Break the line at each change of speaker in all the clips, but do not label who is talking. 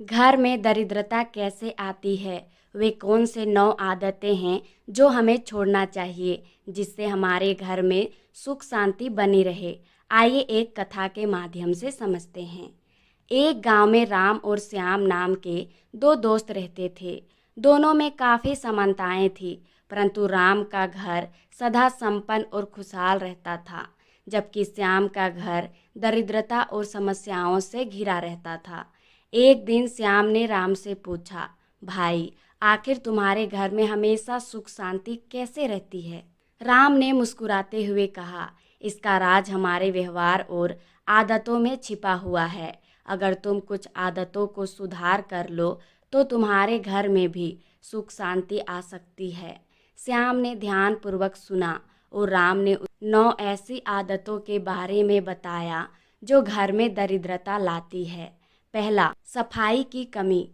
घर में दरिद्रता कैसे आती है, वे कौन से 9 आदतें हैं जो हमें छोड़ना चाहिए जिससे हमारे घर में सुख शांति बनी रहे। आइए एक कथा के माध्यम से समझते हैं। एक गांव में राम और श्याम नाम के 2 दोस्त रहते थे। दोनों में काफ़ी समानताएं थी, परंतु राम का घर सदा संपन्न और खुशहाल रहता था, जबकि श्याम का घर दरिद्रता और समस्याओं से घिरा रहता था। एक दिन श्याम ने राम से पूछा, भाई, आखिर तुम्हारे घर में हमेशा सुख शांति कैसे रहती है? राम ने मुस्कुराते हुए कहा, इसका राज हमारे व्यवहार और आदतों में छिपा हुआ है। अगर तुम कुछ आदतों को सुधार कर लो तो तुम्हारे घर में भी सुख शांति आ सकती है। श्याम ने ध्यानपूर्वक सुना और राम ने 9 ऐसी आदतों के बारे में बताया जो घर में दरिद्रता लाती है। पहला, सफाई की कमी।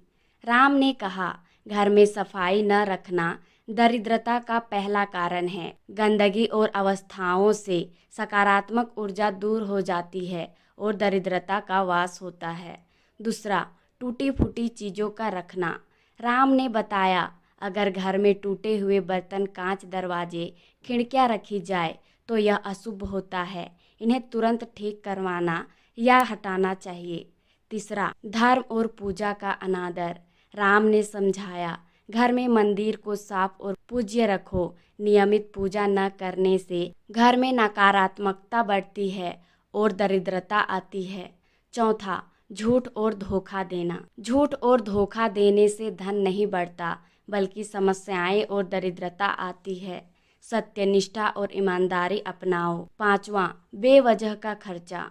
राम ने कहा, घर में सफाई न रखना दरिद्रता का पहला कारण है। गंदगी और अवस्थाओं से सकारात्मक ऊर्जा दूर हो जाती है और दरिद्रता का वास होता है। दूसरा, टूटी फूटी चीज़ों का रखना। राम ने बताया, अगर घर में टूटे हुए बर्तन, कांच, दरवाजे, खिड़कियां रखी जाए तो यह अशुभ होता है। इन्हें तुरंत ठीक करवाना या हटाना चाहिए। तीसरा, धर्म और पूजा का अनादर। राम ने समझाया, घर में मंदिर को साफ और पूज्य रखो। नियमित पूजा न करने से घर में नकारात्मकता बढ़ती है और दरिद्रता आती है। चौथा, झूठ और धोखा देना। झूठ और धोखा देने से धन नहीं बढ़ता, बल्कि समस्याएं और दरिद्रता आती है। सत्यनिष्ठा और ईमानदारी अपनाओ। पांचवा, बेवजह का खर्चा।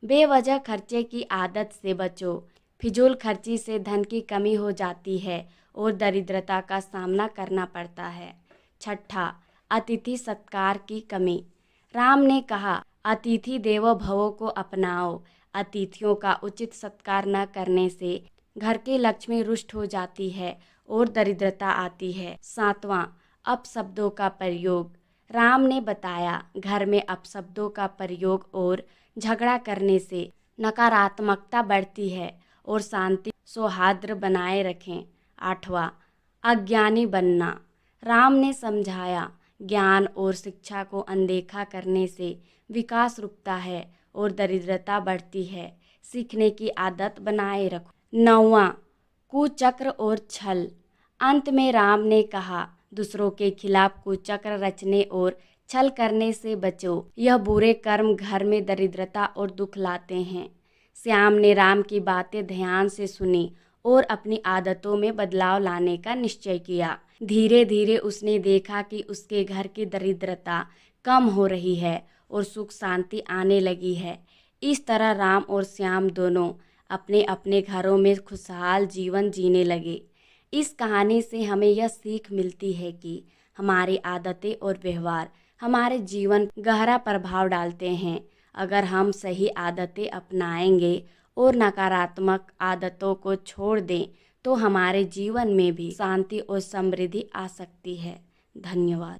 बेवजह खर्चे की आदत से बचो। फिजूल खर्ची से धन की कमी हो जाती है और दरिद्रता का सामना करना पड़ता है। छठा, अतिथि सत्कार की कमी। राम ने कहा, अतिथि देवो भव को अपनाओ। अतिथियों का उचित सत्कार न करने से घर की लक्ष्मी रुष्ट हो जाती है और दरिद्रता आती है। सातवां, अपशब्दों का प्रयोग। राम ने बताया, घर में अपशब्दों का प्रयोग और झगड़ा करने से नकारात्मकता बढ़ती है और शांति सौहार्द बनाए रखें। आठवां, अज्ञानी बनना। राम ने समझाया, ज्ञान और शिक्षा को अनदेखा करने से विकास रुकता है और दरिद्रता बढ़ती है। सीखने की आदत बनाए रखो। नौवां, कुचक्र और छल। अंत में राम ने कहा, दूसरों के खिलाफ कुचक्र रचने और छल करने से बचो। यह बुरे कर्म घर में दरिद्रता और दुख लाते हैं। श्याम ने राम की बातें ध्यान से सुनी और अपनी आदतों में बदलाव लाने का निश्चय किया। धीरे धीरे उसने देखा कि उसके घर की दरिद्रता कम हो रही है और सुख शांति आने लगी है। इस तरह राम और श्याम दोनों अपने अपने घरों में खुशहाल जीवन जीने लगे। इस कहानी से हमें यह सीख मिलती है कि हमारी आदतें और व्यवहार हमारे जीवन गहरा प्रभाव डालते हैं। अगर हम सही आदतें अपनाएंगे और नकारात्मक आदतों को छोड़ दें तो हमारे जीवन में भी शांति और समृद्धि आ सकती है। धन्यवाद।